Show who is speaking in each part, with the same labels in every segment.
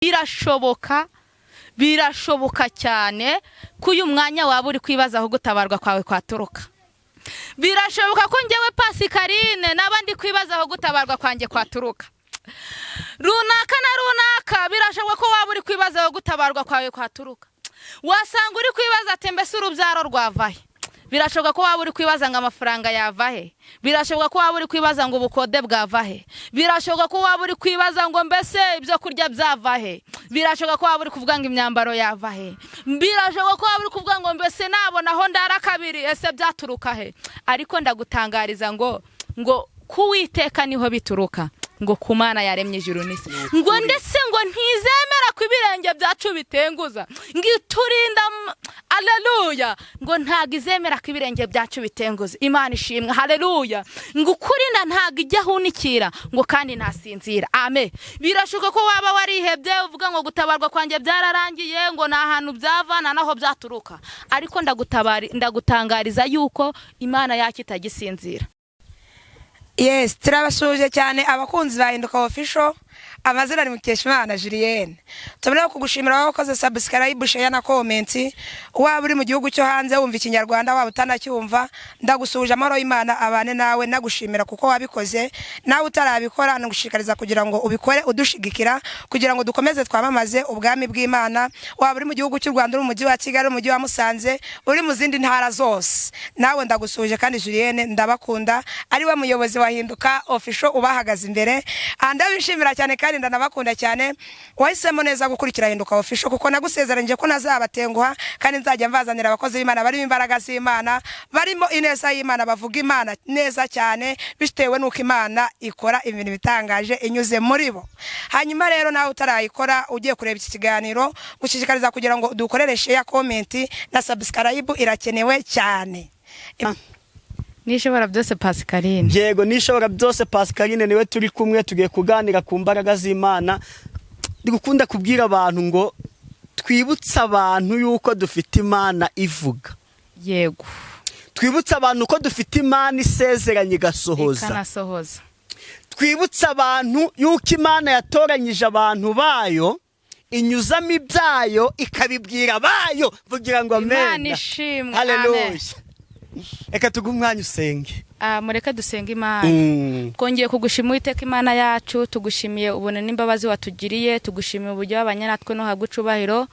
Speaker 1: birashoboka cyane ko uyu mwanya waba uri kwibaza aho gutabarwa kwawe kwaturuka. Birashoboka ko njyewe Pascaline n'abandi kwibaza aho gutabarwa kwanjye kwaturuka. Runaka na runaka birashoboka ko waba uri kwibaza aho gutabarwa kwawe kwaturuka. Wasanga uri kwibaza ati mbese urubyaro rwavahe. Birashoboka ko waba uri kwibaza ngo amafaranga yavahe. Birashoboka ko waba uri kwibaza ngo ubukode bwavahe. Birashoboka ko waba uri kwibaza ngo mbese ibyo kurya byavahe. Birashoboka ko waba uri kuvuga ngo imyambaro yavahe. Birashoboka ko waba uri kuvuga ngo mbese nabona aho ndara kabiri ese byaturuka he. Ariko ndagutangariza ngo kuwiteka niho bituruka, ngo kumana yaremye ijuru n'isi, ngo ndetse ngo ntizemera ku ibirenge byacu bitenguza, ngo iturinda, haleluya, ngo ntago izemera ku ibirenge byacu bitenguza. Imana ishimwe, haleluya, ngo kurinda ntago ijya hunikira, ngo kandi ntasinzira. Amen. Birashoboka ko waba warihebye uvuga ngo gutabarwa kwanjye byararangiye, ngo nta hantu byavana naho byaturuka, ariko ndagutangariza yuko Imana yacu itagisinzira.
Speaker 2: Yes, turabashuje cyane abakunzi ba Hinduka Official. Amazina ni Mukeshimana Julienne. Tumene kugushimira wakoze subscribe, share na comment. Waba uri mu gihugu cyo hanze wumva ikinyarwanda waba utanacyumva, ndagusuje amaro y'Imana abane nawe, nagushimira kuko wabikoze. Nawe utarabikora nagushikariza kugira ngo ubikore udushigikira kugira ngo dukomeze twamamaze ubwami bw'Imana. Waba uri mu gihugu cy'u Rwanda, uri mu mujyi wa Kigali, mu mujyi wa Musanze, uri mu zindi ntara zose, nawe ndagusuje kandi Julienne ndabakunda, ari we muyobozi wa Hinduka Official ubahagaze imbere. Ndabishimira cyane kandi ndanabakunda cyane. Wahisemo neza gukurikira Hinduka Official kuko nagusezeranje ko nazabatenguha kandi nzajya mvazanira abakozi b'Imana bari imbaraga z'Imana, barimo ineza y'Imana, bavuga Imana neza cyane bitewe nuko Imana ikora ibintu bitangaje inyuze muri bo. Hanyuma rero nawe utarayikora ugiye kureba iki kiganiro, gushishikariza kugira ngo dukorere share, comment na subscribe irakenewe cyane.
Speaker 1: Nishobora byose Pascaline.
Speaker 3: Yego nishobora byose Pascaline, niwe turi kumwe tugiye kuganira ku mbaraga z'Imana. Ndigukunda kubwira abantu ngo twibutsa abantu yuko dufite Imana ivuga.
Speaker 1: Yego.
Speaker 3: Twibutsa abantu ko dufite Imana isezeranye gasohoza.
Speaker 1: Ikanasohoza.
Speaker 3: Twibutsa abantu yuko Imana yatoranyije abantu bayo, inyuzamo ibyayo ikabibwira bayo, vugira ngo amen.
Speaker 1: Imana ishimwe.
Speaker 3: Haleluya. Eka tugumwanya usenge.
Speaker 1: Mureka dusenga Imana. Kongeye kugushimira Uwiteka Imana yacu, tugushimiye ubone n'imbabazi watugiriye, tugushimiye uburyo wabanye natwe no hagucubahiro,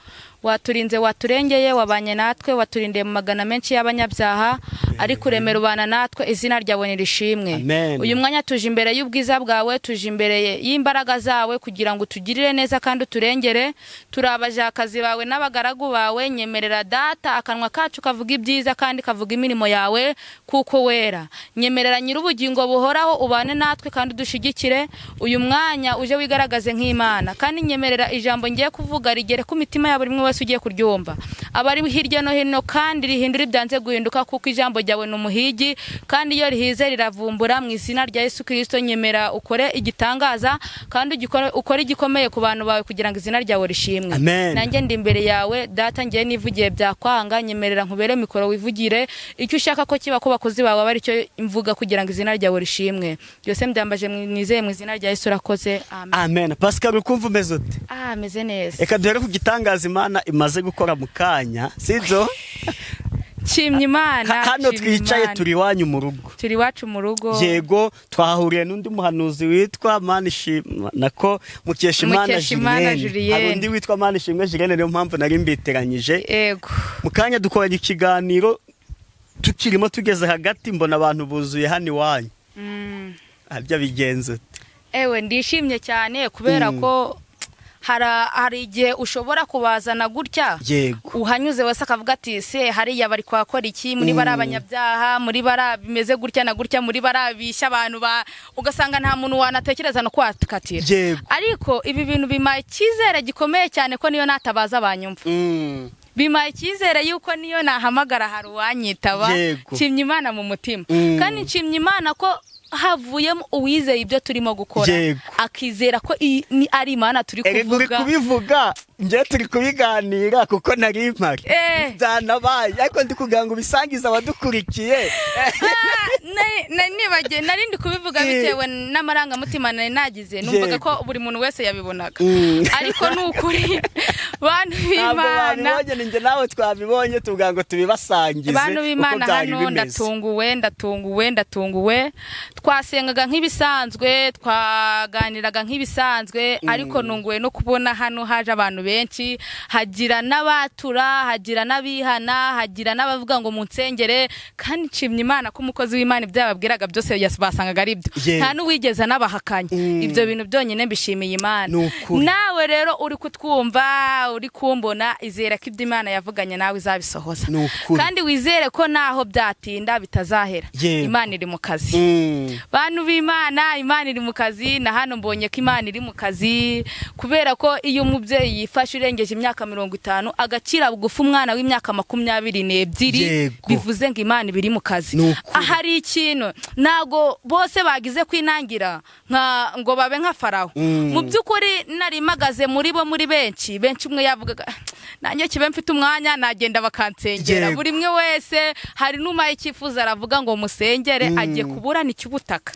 Speaker 1: waturinze waturengeye, wabanye natwe, waturindiye mu magana menshi y'abanyabyaha, ariko uremera ubana natwe, izina ryawe nirishimwe. Uyu mwanya tuje imbere y'ubwiza bwawe, tuje imbere y'imbaraga zawe kugira ngo tugirire neza kandi uturengere. Turabajakazi bawe n'abagaragu bawe, nyemerera data akanwa kacu kavuga ibyiza kandi kavuga imirimo yawe kuko wera. Nyemerera nyir'ubugingo buhoraho ubane natwe kandi dushigikire. Uyu mwanya uje wigaragaze nk'Imana, kandi nyemerera ijambo ngiye kuvuga rigere ku mitima ya buri umwe wese ugiye kuryumva, abari hirya no hino, kandi rihindura ibyanze guhinduka kuko ijambo ryawe n'umuhigi, kandi iyo rihize riravumbura. Mu izina rya Yesu Kristo nyemera ukore igitangaza kandi ukore igikomeye ku bantu bawe kugira ngo izina ryawe rishimwe. Nanjye ndi imbere yawe data, ngiye nivugiye byakwanga, nyemerera nkubere mikoro wivugire icyo ushaka ko kiba ku bakozi bawe, bari cyo mvuga kugira ngo izina ryawe rishimwe. Byose mbyambaje nizeye mu izina rya Yesu urakoze. Amen.
Speaker 3: Amen. Pascal ukumva umeze ute?
Speaker 1: Meze neza.
Speaker 3: Eka duhere ku gitangaza Imana imaze gukora mu kanya, sibyo?
Speaker 1: Nshimye Imana.
Speaker 3: Hano twicaye turi wanyu mu rugo.
Speaker 1: Turi wacu mu rugo.
Speaker 3: Yego twahuriye n'undi muhanuzi witwa Manishimwe nako Mukeshimana Julienne. Hari undi witwa Manishimwe Julienne, niyo mpamvu nari mbiteranyije.
Speaker 1: Yego.
Speaker 3: Mu kanya dukoranye ikiganiro tukirimo tugeze hagati, mbona abantu buzuye hano iwanyu. Arya bigenze.
Speaker 1: Ewe ndishimye cyane kubera ko hari igihe ushobora kubazana gutya, uhanyuze wese akavuga ati se hariya bari kwakora iki, muri bara abanyabyaha, muri bara bimeze gutya na gutya, muri bara bisha abantu ugasanga nta muntu wanatekereza no kwatukatira. Ariko ibi bintu bimaye cyizere gikomeye cyane ko niyo natabaza abanyumva. Bimaye cyizere yuko niyo nahamagara hari uwanyitaba. Nshimye Imana mu mutima, kandi nshimye Imana ko havuyemo uwizeye ibyo turimo gukora akizera ko ari Imana turi
Speaker 3: kubivuga njye turi kubiganira kuko nari mpari byanabaye ariko ndi kugira ngo bisangize abadukurikiye
Speaker 1: nari ndi kubivuga bitewe n'amarangamutima nari nagize numvaga ko buri muntu wese yabibonaga ariko ni ukuri bantu b'Imana
Speaker 3: njye nawe twabibonye tuvuga ngo tubibasangize
Speaker 1: bantu b'Imana hano ndatunguwe twasengaga nk'ibisanzwe twaganiraga nk'ibisanzwe ariko nunguwe no kubona hano haje abantu benshi hagira n'abatura hagira n'abihana hagira n'abavuga ngo munsengere kandi nshimye Imana ko umukozi w'Imana byababwiraga byose basangaga ari byo nta n'uwigeze n'abahakanya ibyo bintu byonyine mbishimiye Imana nawe rero uri kutwumva uri kumbona izera ko ibyo Imana yavuganye nawe izabisohoza kandi wizere ko naho byatinda bitazahera Imana iri mu kazi bantu b'Imana Imana iri mu kazi na hano mbonye ko Imana iri mu kazi kubera ko iyo umubyeyi yifashe urengeje imyaka 50 agacira bugufi umwana w'imyaka 22 bivuze ngo Imana biri mu kazi ahari ikintu nago bose bagize kwinangira ngo babe nka Farawo mu byukuri nari magaze muri bo muri benshi umwe yavugaga nanjye kibe mfite umwanya nagenda bakansengera buri mwe wese hari numaye cyifuza aravuga ngo musengere agiye kuburana icyubutaka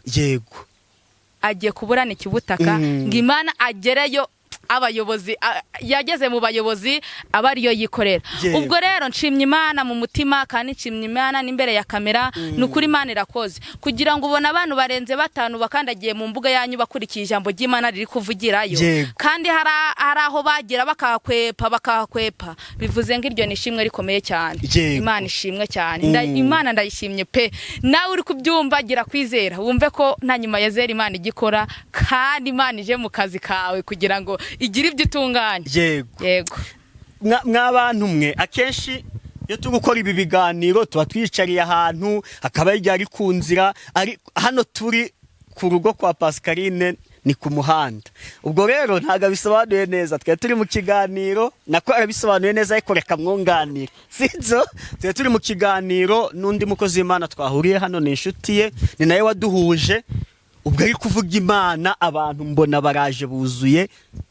Speaker 1: agiye kuburana icyubutaka ngo Imana agereyo abayobozi yageze mu bayobozi abariyo yikorera ubwo rero nshimye Imana mu mutima kandi nshimye Imana n'imbere ya kamera nukuri Imana irakoze kugira ngo ubone abantu barenze 5 bakandagiye mu mbuga yanyu bakurikije ijambo ry'Imana riri kuvugirayo kandi haraho bagira bakakwepa bivuze ngo iryo nishimwe rikomeye cyane Imana ishimwe cyane Imana ndayishimye pe nawe uri kubyumva gira kwizera wumve ko nta nyuma ya zera Imana igikora kandi Imana ije mu kazi kawe kugira ngo igira ibyo itunganye yego
Speaker 3: mw'abantu mwe akenshi iyo turi gukora ibi biganiro tuba twicariye ahantu akaba ari ku nzira hano turi ku rugo kwa Pascaline ni ku muhanda ubwo rero ntago bisobanuye neza twe turi mu kiganiro nako arabisobanuye neza ariko reka mwunganire sinzo twe turi mu kiganiro n'undi mukozi w'Imana twahuriye hano ni inshuti ye ni naye waduhuje ubwo ari kuvuga Imana abantu mbona baraje buzuye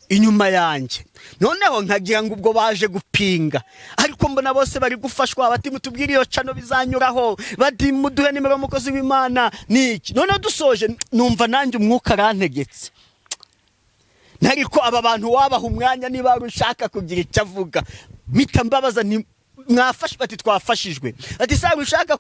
Speaker 3: inyuma yanjye noneho nkagira ngo ubwo baje gupinga ariko mbona bose bari gufashwa bati mutubwire iyo cano bizanyuraho bati muduhe nimero y'umukozi w'Imana niki noneho dusoje numva nanjye umwuka arantegetse nariko aba bantu wabaha umwanya niba ushaka kugira icyo avuga mpita mbabaza ni mwafashwe bati twafashijwe ati saba ushaka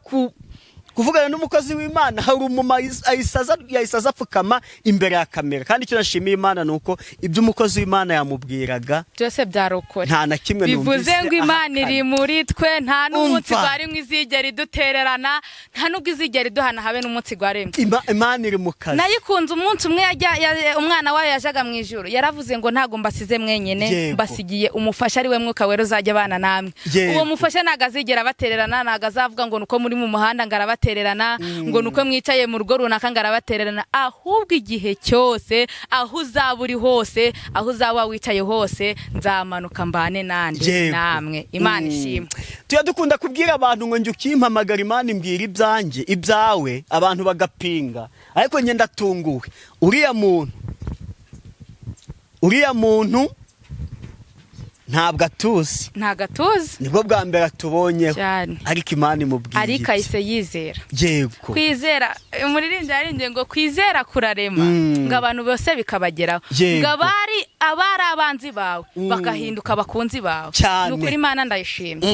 Speaker 3: kuvugana n'umukozi w'Imana hari umuma ayisaza apfukama imbere ya kamera kandi icyo nashimiye Imana nuko ibyo umukozi w'Imana yamubwiraga
Speaker 1: byose byarokore
Speaker 3: nta na kimwe
Speaker 1: bivuze ngo Imana iri muri twe nta n'umunsi gwari mwizigera idutererana nta n'ubwo izigera iduhana habe n'umunsi gwaremwe
Speaker 3: Imana iri mu kazi
Speaker 1: nayikunze umunsi umwe umwana wayo yajaga mu ijuru yaravuze ngo ntago mbasize mwenyene mbasigiye umufasha ari we mwuka wera uzajya bana namwe uwo mufasha nagazigera batererana nagazavuga ngo nuko muri mu muhanda ngarabatererana ngo nuko mwicaye mu rugo runaka ngarabatererana ahubwo igihe cyose aho uzaba uri hose aho uzaba wicaye hose nzamanuka mbane nande namwe Imana ishimwe
Speaker 3: tuya dukunda kubwira abantu ngo njye ukimpamagara Imana imbwira ibyanjye ibyawe abantu bagapinga ariko nge ndatunguwe uriya muntu ntabwo atuzi nibwo bwa mbere atubonyeho ariko Imana imubwiye
Speaker 1: ariko ahise yizera
Speaker 3: yego
Speaker 1: kwizera umuririmbyi yarinze ngo kwizera kurarema ngo abantu bose bikabageraho ngo abari abanzi bawe bagahinduka abakunzi bawe nukuri Imana ndayishimye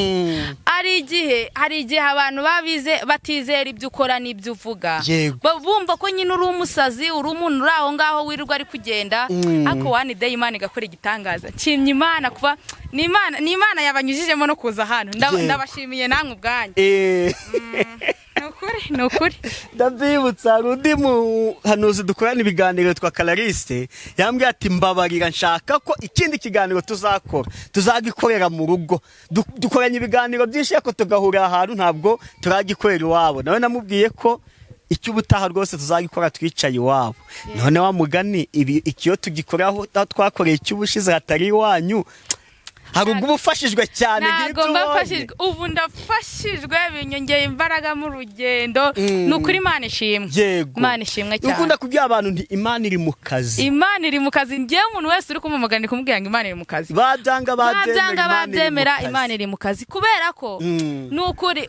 Speaker 1: hari igihe abantu batizera ibyo ukora n'ibyo uvuga bumva ko nyine uri umusazi uri umuntu uri aho ngaho wirirwa ari kugenda ariko one day Imana igakora igitangaza nshimye Imana kuva ni Imana yabanyujijemo no kuza hano ndabashimiye namwe ubwanyu nukuri
Speaker 3: ndabyibutsa undi muhanuzi dukorana ibiganiro twa Clarisse yambwiye ati mbabarira nshaka ko ikindi kiganiro tuzagikorera mu rugo dukoranye ibiganiro byinshi ariko tugahurira ahantu ntabwo turagikorera iwabo nawe namubwiye ko icy'ubutaha rwose tuzagikora twicaye iwabo none wa mugani ikiyo tugikoraho twakoreye icy'ubushize hatari iwanyu hari ubwo ubufashijwe cyane
Speaker 1: ntabwo mbafashijwe, ubu ndafashijwe binyongeye imbaraga mu rugendo. Ni ukuri Imana ishimwe.
Speaker 3: Yego.
Speaker 1: Imana ishimwe cyane.
Speaker 3: Ukunda kubwira abantu nti Imana iri mu kazi.
Speaker 1: Imana iri mu kazi. Njyewe umuntu wese uri kumumagana ni kumubwira ngo Imana iri mu kazi.
Speaker 3: Babyanga
Speaker 1: babyemera Imana iri mu kazi, kubera ko ni ukuri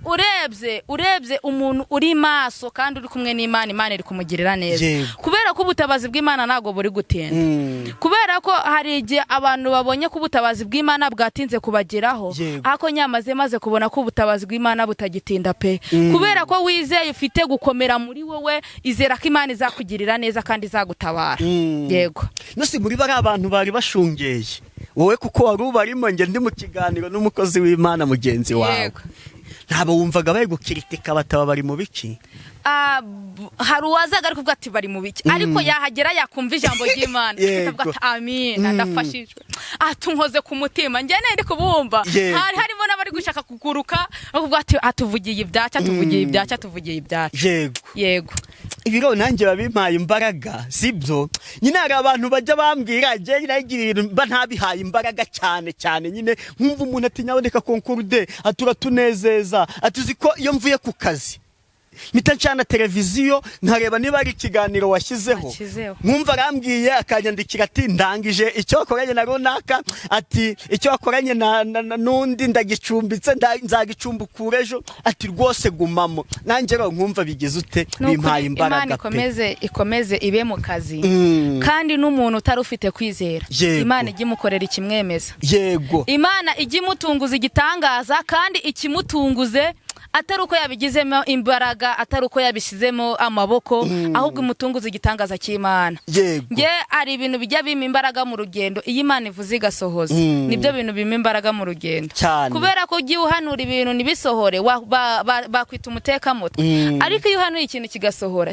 Speaker 1: urebye umuntu uri maso kandi uri kumwe n'Imana, Imana iri kumugirira neza. Kubera ko ubutabazi bw'Imana ntabwo buri gutinda. Kubera ko hari igihe abantu babonye ko ubutabazi bw'Imana bwatinze kubageraho, ariko maze kubona ko ubutabazi bw'Imana butagitinda pe. Kubera ko wizeye ufite gukomera muri wowe, izera ko Imana izakugirira neza kandi izagutabara. Yego.
Speaker 3: Nose muri bari abantu bari bashungeye wowe, kuko wari ubarimo, nge ndi mu kiganiro n'umukozi w'Imana mugenzi wawe. Ntabo wumvaga bari gukiritika bataba bari mu biki?
Speaker 1: Hari uwazaga ari kuvuga ati bari mu biki, ariko yahagera yakumva ijambo ry'Imana akavuga ati amina, ndafashijwe, atunkoze ku mutima. Njye ndi kubumva harimo n'abari gushaka kuguruka bavuga ati atuvugiye ibyaca. Yego.
Speaker 3: Ibiro nanjye babimpaye imbaraga, sibyo? Nyine hari abantu bajya bambwira nje nagira mba ntabihaye imbaraga cyane nyine nkumva umuntu ati nyaboneka konkurde atura tunezeza, atuzi ko iyo mvuye ku kazi mpita ncana televiziyo nkareba niba ari ikiganiro washyizeho, nkumva arambwiye akanyandikira ati ndangije icyo wakoranye na runaka, ati icyo wakoranye n'undi ndagicumbitse nzagicumbukura ejo, ati rwose gumamo. Nanjye rero nkumva bigize ute, bimpaye imbaraga pe.
Speaker 1: Imana ikomeze ibe mu kazi, kandi n'umuntu utari ufite kwizera Imana ijye imukorera ikimwemeza.
Speaker 3: Yego.
Speaker 1: Imana ijye imutunguza igitangaza, kandi ikimutunguze atari uko yabigizemo imbaraga, atari uko yabishizemo amaboko, ahubwo imutunguza igitangaza cy'Imana. Nge ari ibintu bijya bima imbaraga mu rugendo, iyo Imana ivuze igasohoza, nibyo bintu bima imbaraga mu rugendo. Kubera ko ugiye uhanura ibintu nibisohore bakwita umutekamutwe, ariko iyo uhanuye ikintu kigasohora,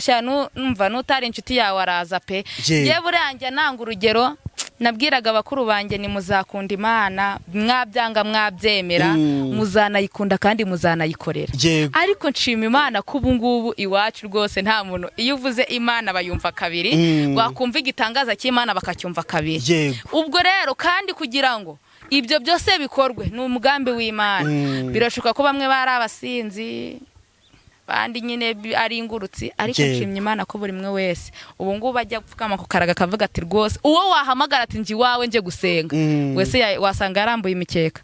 Speaker 1: numva nutari inshuti yawe araza pe. Nge buranjye nanga urugero, nabwiraga abakuru banjye ni muzakunda Imana, mwabyanga mwabyemera, muzanayikunda kandi muzanayikorera. Ariko nshima Imana ko ubu ngubu iwacu rwose nta muntu iyo uvuze Imana bayumva kabiri, wakumva igitangaza cy'Imana bakacyumva kabiri. Ubwo rero kandi kugira ngo ibyo byose bikorwe ni umugambi w'Imana. Birashoboka ko bamwe bari abasinzi, bandi nyine ari ingurutsi, ariko nshimye Imana ko buri mwe wese ubu ngubu bajya gupfukama ku karaga kavuga ati rwose uwo wahamagara ati nji wawe nje gusenga wese wasanga yarambuye imikeka.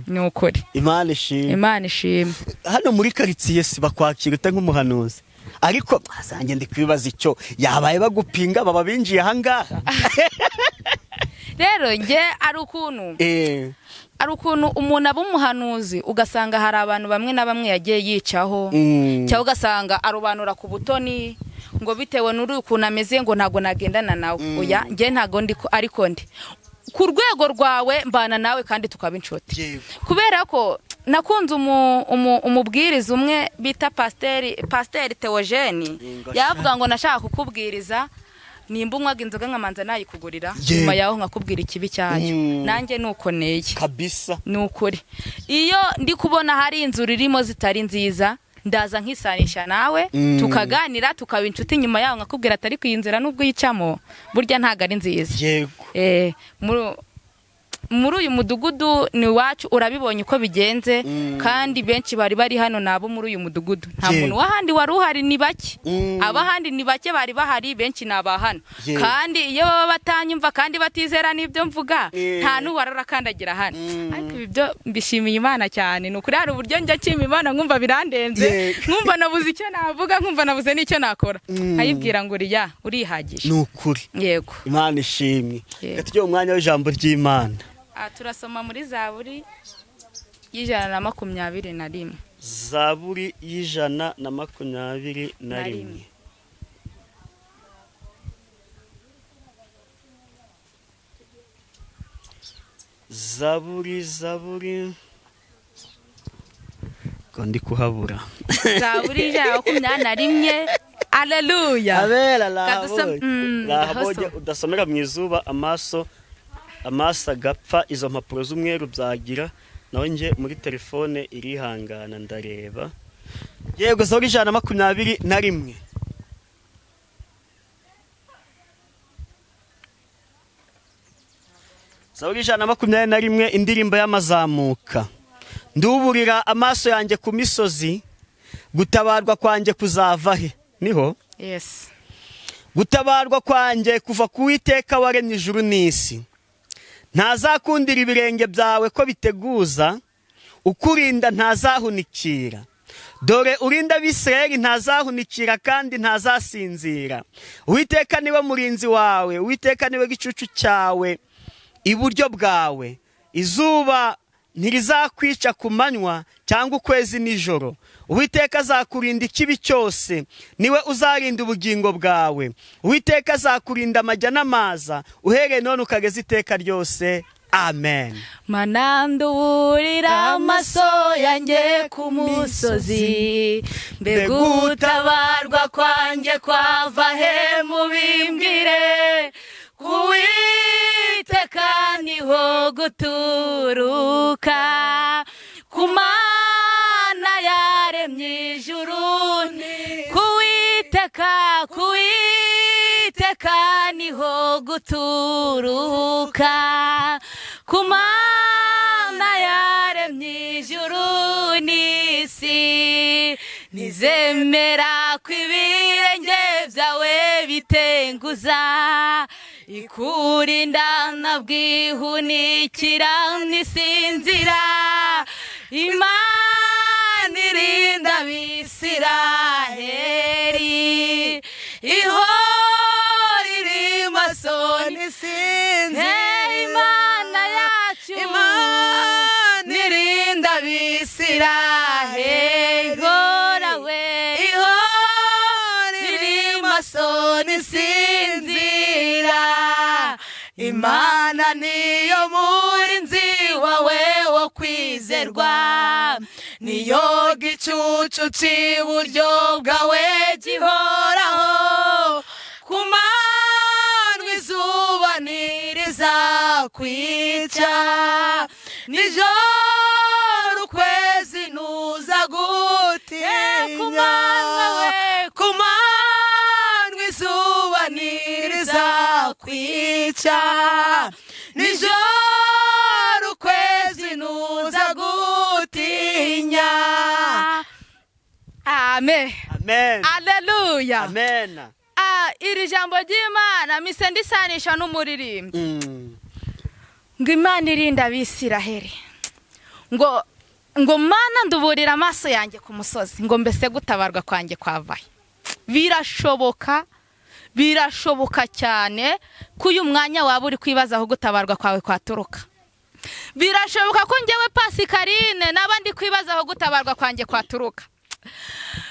Speaker 1: Ni ukuri.
Speaker 3: Imana ishimwe.
Speaker 1: Imana ishimwe.
Speaker 3: Hano muri karitsiye si bakwakira ute nk'umuhanuzi, ariko azanjye ndi kwibaza icyo yabaye bagupinga baba binjiye ahangaha.
Speaker 1: Rero nge ari ukuntu umuntu aba umuhanuzi, ugasanga hari abantu bamwe na bamwe yagiye yicaho, cyangwa ugasanga arobanura ku butoni ngo bitewe n'uri ukuntu ameze ngo ntago nagendana nawe. Oya, nge ntago ndi ariko ndi ku rwego rwawe, mbana nawe kandi tukaba inshuti. Kubera ko nakunze umubwiriza umwe bita Pasiteri Theogene, yavuga ngo nashaka kukubwiriza nimba unywaga inzoga nkamanza nayikugurira, nyuma yaho nkakubwira ikibi cyayo. Nanjye nuko neye
Speaker 3: kabisa.
Speaker 1: Ni ukuri, iyo ndi kubona hari inzuri irimo zitari nziza, ndaza nkisanisha nawe tukaganira tukaba inshuti, nyuma yaho nkakubwira atari kuyinzira nubwo yicamo burya ntago ari nziza. Muri uyu mudugudu ni wacu, urabibonye uko bigenze, kandi benshi bari hano nabo muri uyu mudugudu. Nta muntu wahandi wari uhari, ni bake. Abahandi ni bake bari bahari, benshi nabahano. Kandi iyo baba batanyumva kandi batizera n'ibyo mvuga, nta n'uwararakandagira hano. Ariko ibyo mbishimiye Imana cyane. Nukuri hari uburyo njya nshima Imana nkumva birandenze, nkumva nabuze icyo navuga, nkumva nabuze n'icyo nakora. Ayibwira ngo urihagije.
Speaker 3: Nukuri.
Speaker 1: Yego.
Speaker 3: Imana ishimwe. Gatujye umwanya w'ijambo ry'Imana.
Speaker 1: Turasoma muri Zaburi y'121.
Speaker 3: Zaburi y'121. Zaburi ko ndi kuhabura.
Speaker 1: Zaburi y'121. Haleluya.
Speaker 3: Abera lahabonye udasomera mu izuba amaso agapfa, izo mpapuro z'umweru byagira, nawe nje muri telefone irihangana ndareba. Yego, Zaburi 121. Zaburi 121 indirimbo y'amazamuka. Nduburira amaso yanjye ku misozi, gutabarwa kwanjye kuzava he? Niho?
Speaker 1: Yes.
Speaker 3: Gutabarwa kwanjye kuva ku Uwiteka waremye ijuru n'isi. Ntazakundira ibirenge byawe ko biteguza, ukurinda ntazahunikira. Dore urinda Abisirayeli ntazahunikira kandi ntazasinzira. Uwiteka niwe murinzi wawe, Uwiteka niwe gicucu cyawe iburyo bwawe. Izuba ntirizakwica ku manywa cyangwa ukwezi nijoro. Uwiteka azakurinda ikibi cyose, niwe uzarinda ubugingo bwawe. Uwiteka azakurinda amajya n'amaza, uhereye none ukageza iteka ryose. Amen.
Speaker 1: Mana nduburira amaso yanjye ku musozi, mbega gutabarwa kwanjye kwava he mubimbwire. Ku Uwiteka niho guturuka, ku Mana yaremye ijuru. Ku Uwiteka niho guturuka, ku Mana yaremye ijuru n'isi. Nizemera ko ibirenge byawe bitenguza, ikurinda ntabwihunikira nisinzira. Imana irinda Abisirayeli, ihora iri maso nisinzira. Imana yacu, Imana irinda Abisirayeli, ihora iri maso nisinzira. Imana niyo murinzi wawe wo kwizerwa, niyo gicucu cy'iburyo bwawe gihoraho. Ku manywa izuba ntirizakwica, nijoro ukwezi ntuzagutinya. Ku manywa izuba ntirizakwica, nijoro ukwezi ntuzagutinya. Amen.
Speaker 3: Amen.
Speaker 1: Haleluya.
Speaker 3: Amen.
Speaker 1: Iri jambo ry'Imana mise ndisanisha n'umuririmbyi. Ngo Imana irinda Abisirayeli. Ngo Mana nduburira amaso yanjye ku musozi, ngo mbese gutabarwa kwanjye kwavahe. Birashoboka cyane ko uyu mwanya waba uri kwibaza aho gutabarwa kwawe kwaturuka. Birashoboka ko njyewe Pasikaline n'abandi kwibaza aho gutabarwa kwanjye kwaturuka.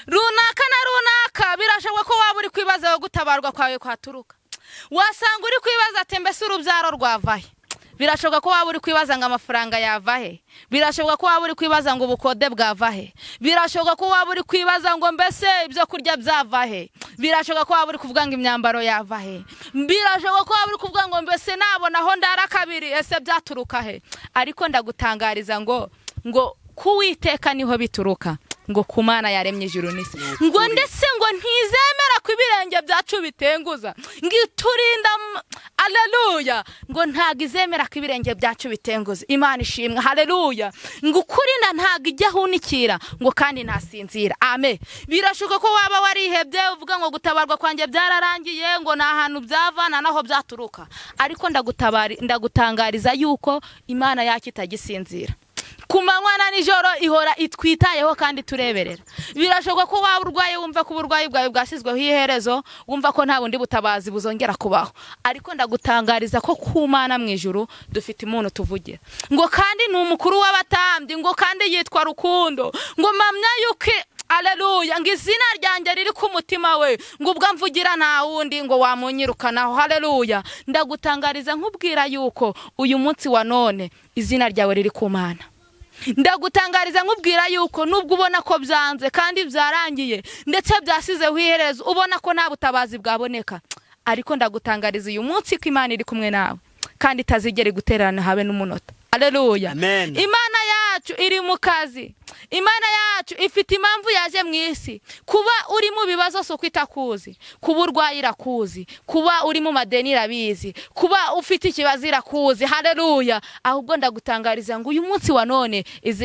Speaker 1: Runaka na runaka birashoboka ko waba uri kwibaza aho gutabarwa kwawe kwaturuka. Wasanga uri kwibaza ati mbese urubyaro rwavahe. Birashoboka ko waba uri kwibaza ngo amafaranga yavahe. Birashoboka ko waba uri kwibaza ngo ubukode bwavahe. Birashoboka ko waba uri kwibaza ngo mbese ibyo kurya byavahe. Birashoboka ko waba uri kuvuga ngo imyambaro yavahe. Birashoboka ko waba uri kuvuga ngo mbese nabona aho ndara kabiri ese byaturuka he. Ariko ndagutangariza ngo ku Uwiteka niho bituruka, ngo ku Mana yaremye ijuru n'isi. Ngo ndetse ngo ntizemera ko ibirenge byacu bitenguza, ngo iturinda. Haleluya. Ngo ntago izemera ko ibirenge byacu bitenguza. Imana ishimwe. Haleluya. Ngo ukurinda ntago ijya ahunikira, ngo kandi ntasinzira. Amen. Birashoboka ko waba warihebye uvuga ngo gutabarwa kwanjye byararangiye, ngo nta hantu byavana naho byaturuka. Ariko ndagutangariza yuko Imana yacu itagisinzira. Ku manywa na nijoro ihora itwitayeho kandi tureberera. Birashoboka ko waba urwaye wumva ko uburwayi bwawe bwasizweho iherezo, wumva ko nta bundi butabazi buzongera kubaho. Ariko ndagutangariza ko ku Mana mu ijuru dufite umuntu tuvugira. Ngo kandi ni umukuru w'abatambyi, ngo kandi yitwa Rukundo. Ngo mpamya yuko Haleluya. Ngo izina ryanjye riri ku mutima we, ngo ubwo mvugira nta wundi ngo wamunyirukanaho. Haleluya. Ndagutangariza nkubwira yuko uyu munsi wa none izina ryawe riri ku Mana. Ndagutangariza nkubwira yuko nubwo ubona ko byanze kandi byarangiye ndetse byasizeho iherezo, ubona ko nta butabazi bwaboneka, ariko ndagutangariza uyu munsi ko Imana iri kumwe nawe kandi itazigera guterana habe n'umunota. Haleluya.
Speaker 3: Amen.
Speaker 1: Imana yacu iri mu kazi. Imana yacu ifite impamvu yaje mu isi. Kuba uri mu bibazo so kwitakuzi, kuba urwaye irakuzi, kuba uri mu madeni irabizi, kuba ufite ikibazo irakuzi. Haleluya. Ahubwo ndagutangariza ngo uyu munsi wa none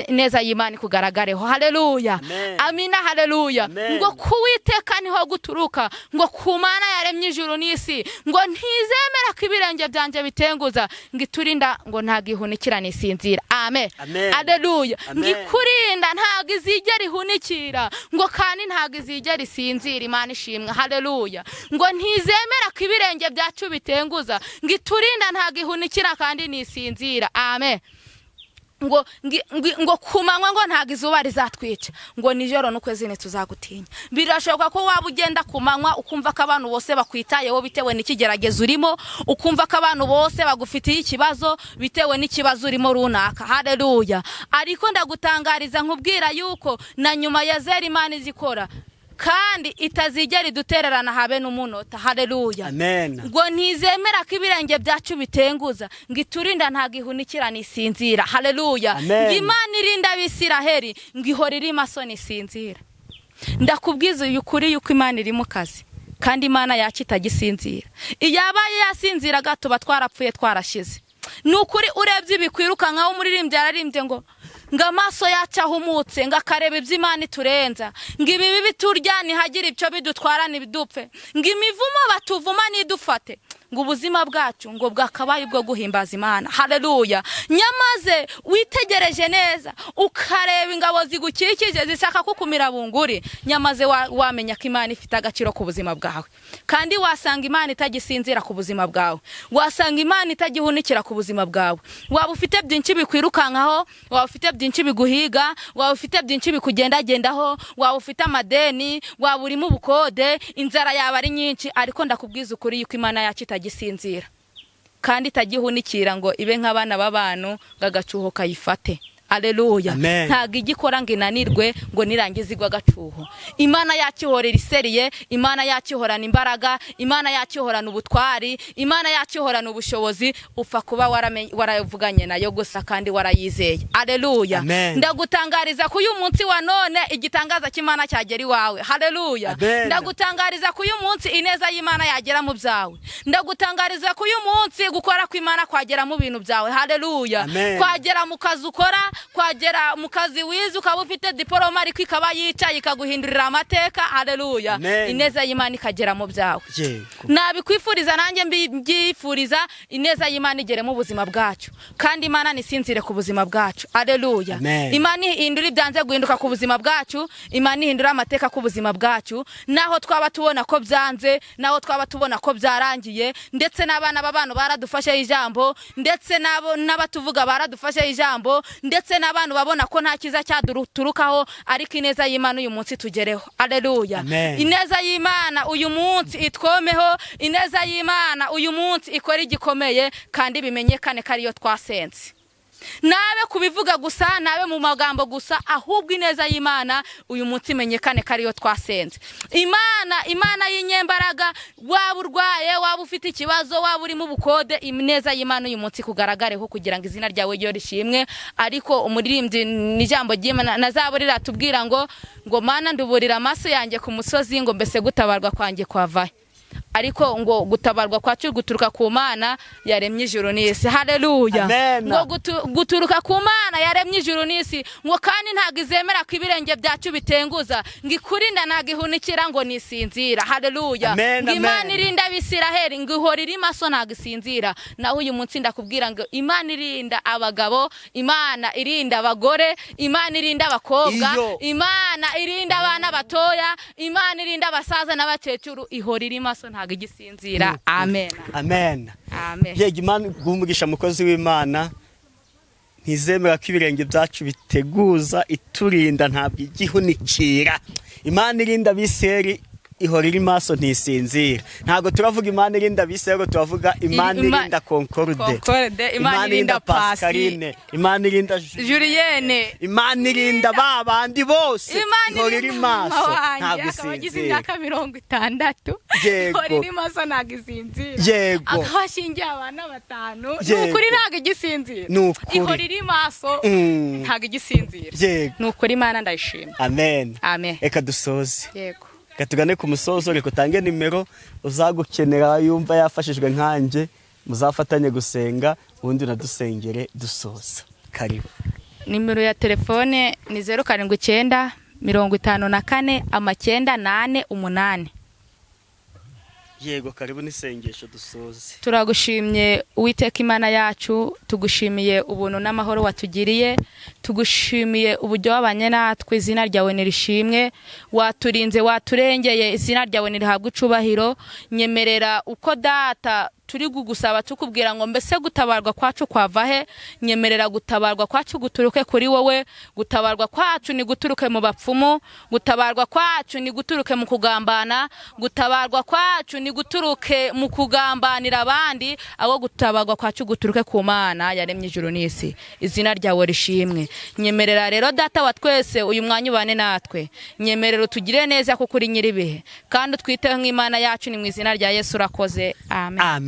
Speaker 1: neza y'Imana kugaragareho. Haleluya. Amina. Haleluya. Ngo kuwiteka niho guturuka, ngo ku Mana yaremye ijuru n'isi, ngo ntizemera ko ibirenge byanje bitenguza, ngo iturinda ngo ntagihunikira nisinzira. Amen. Haleluya. Ngikurinda ntago izigera ihunikira, ngo kandi ntago izigera isinzira. Imana ishimwe. Haleluya. Ngo ntizemera ko ibirenge byacu bitenguza, ngo iturinda ntago ihunikira kandi nisinzira. Amen. ngo kumanywa ngo ntago izuba rizatwica, ngo nijoro n'ukwezi ntituzagutinya. Birashoboka ko waba ugenda kumanywa ukumva ko abantu bose bakwitayeho bitewe n'ikigeragezo urimo, ukumva ko abantu bose bagufitiye ikibazo bitewe n'ikibazo urimo runaka. Haleluya. Ariko ndagutangariza nkubwira yuko na nyuma ya zera Imana izikora kandi itazigera idutererana habe n'umunota. Haleluya.
Speaker 3: Amen.
Speaker 1: Ngo ntizemera ko ibirenge byacu bitenguza, ngo iturinda ntago ihunikira nisinzira. Haleluya. Imana irinda Abisiraheli, ngo ihora iri maso nisinzira. Ndakubwiza ukuri yuko Imana iri mu kazi kandi Imana yacu itagisinzira. Iyabaye yasinziraga tuba twarapfuye twarashize. Nukuri urebye ibikwiruka nkaho umuririmbyi yararimbye ngo amaso yacu ahumutse, ngo akareba iby'Imana iturenza, ngo ibibi biturya ntihagira icyo bidutwara ntibidupfe, ngo imivumo batuvuma nidufate, ngo ubuzima bwacu ngo bwakabaye bwo guhimbaza Imana. Haleluya. Nyamaze witegereje neza ukareba ingabo zigukikije zishaka kukumira bunguri, nyamaze wamenya ko Imana ifite agaciro ku buzima bwawe, kandi wasanga Imana itagisinzira ku buzima bwawe, wasanga Imana itagihunikira ku buzima bwawe. Waba ufite byinshi bikwirukankaho, waba ufite byinshi biguhiga, waba ufite byinshi bikugendagendaho, waba ufite amadeni, waba uri mu bukode, inzara yaba ari nyinshi, ariko ndakubwiza ukuri yuko Imana yacu itagisinzira kandi itagihunikira ngo ibe nk'abana b'abantu gagacuho kayifate. Haleluya. Ntago igikora ngo inanirwe ngo nirangize igwa gacuho. Imana yacu ihorera iseriye, Imana yacu ihorana imbaraga, Imana yacu ihorana ubutwari, Imana yacu ihorana ubushobozi. Upfa kuba waravuganye nayo gusa kandi warayizeye. Haleluya. Ndagutangariza ko uyu munsi wa none igitangaza cy'Imana cyagera iwawe. Haleluya. Ndagutangariza ko uyu munsi ineza y'Imana yagera mu byawe. Ndagutangariza ko uyu munsi gukora kw'Imana kwagera mu bintu byawe. Haleluya. Kwagera mu kazi ukora, kwagera mu kazi wize ukaba ufite diploma ariko ikaba yicaye ikaguhindurira amateka. Haleluya. Ineza y'Imana ikagera mu byawe. Nabikwifuriza nanjye mbyifuriza ineza y'Imana igere mu buzima bwacu, kandi Imana nisinzire ku buzima bwacu. Haleluya. Imana ihindura ibyanze guhinduka ku buzima bwacu, Imana ihindura amateka ku buzima bwacu, naho twaba tubona ko byanze, naho twaba tubona ko byarangiye, ndetse n'abana b'abantu baradufashe ijambo, ndetse n'abatuvuga baradufashe ijambo, ndetse n'abantu babona ko nta kiza cyaduturukaho, ariko ineza y'Imana uyu munsi tugereho. Haleluya. Ineza y'Imana uyu munsi itwomeho, ineza y'Imana uyu munsi ikora igikomeye kandi bimenyekane ko ariyo twasenze. Nabe kubivuga gusa, nabe mu magambo gusa, ahubwo ineza y'Imana uyu munsi imenyekane ko ariyo twasenze. Imana y'inyembaraga, waba urwaye, waba ufite ikibazo, waba uri mu bukode, ineza y'Imana uyu munsi kugaragareho kugira ngo izina ryawe ryo rishimwe. Ariko umuririmbyi n'ijambo ry'Imana na Zaburi ratubwira ngo Mana nduburira amaso yanjye ku musozi, ngo mbese gutabarwa kwanjye kwavahe. Ariko ngo gutabarwa kwacu guturuka ku Mana yaremye ijuru n'isi. Haleluya. Ngo guturuka ku Mana yaremye ijuru n'isi, ngo kandi ntago izemera ko ibirenge byacu bitenguza, ngo ikurinda ntago ihunikira ngo nisinzira. Haleluya. Ngo Imana irinda Abisiraheli, ngo ihora iri maso ntago isinzira. Naho uyu munsi ndakubwira ngo Imana irinda abagabo, Imana irinda abagore, Imana irinda abakobwa, Imana irinda abana batoya, Imana irinda abasaza n'abakecuru, ihora iri maso ntago igisinzira. Amen.
Speaker 3: Amen.
Speaker 1: Amen.
Speaker 3: Yego Imana guhumugisha mukozi w'Imana, ntizemera ko ibirenge byacu biteguza, iturinda ntabwo igihunikira. Imana irinda Abisiraheli ihora iri maso ntisinzira. Ntago turavuga Imana irinda bise, ahubwo turavuga Imana irinda Concorde,
Speaker 1: Imana irinda
Speaker 3: Pascaline, Imana irinda
Speaker 1: Julienne,
Speaker 3: Imana irinda ba bandi bose, ihora iri maso ntabwo
Speaker 1: agize
Speaker 3: isinzira.
Speaker 1: imyaka 60
Speaker 3: Yego.
Speaker 1: ihora iri maso ntabwo isinzira.
Speaker 3: Yego.
Speaker 1: Akabashingiye abana 5
Speaker 3: Yego.
Speaker 1: nukuri ntabwo igisinzira.
Speaker 3: Nukuri.
Speaker 1: Ihora iri maso ntabwo igisinzira.
Speaker 3: Yego.
Speaker 1: Nukuri Imana ndayishima.
Speaker 3: Amen.
Speaker 1: Amen.
Speaker 3: Reka dusoze.
Speaker 1: Yego.
Speaker 3: Reka tugane ku musozo, reka utange nimero uzagukenera yumva yafashijwe nkanjye, muzafatanye gusenga ubundi unadusengere dusoza. Karibu.
Speaker 1: Nimero ya telefone ni 079 54 988.
Speaker 3: Yego, karibu n'isengesho dusoze.
Speaker 1: Turagushimye Uwiteka Imana yacu, tugushimiye ubuntu n'amahoro watugiriye, tugushimiye uburyo wabanye natwe, izina ryawe nirishimwe, waturinze waturengeye, izina ryawe nirihabwe icubahiro. Nyemerera uko data turi gugusaba tukubwira ngo mbese gutabarwa kwacu kwava he, nyemerera gutabarwa kwacu guturuke kuri wowe, gutabarwa kwacu ni guturuke mu bapfumu, gutabarwa kwacu ni guturuke mu kugambana, gutabarwa kwacu ni guturuke mu kugambanira abandi, aho gutabarwa kwacu guturuke ku Mana yaremye ijuru n'isi, izina ryawe rishimwe. Nyemerera rero data wa twese uyu mwanya ubane natwe, nyemerera tugire neza kuko uri nyiribihe, kandi twiteho nk'Imana yacu, ni mu izina rya Yesu urakoze. Amen.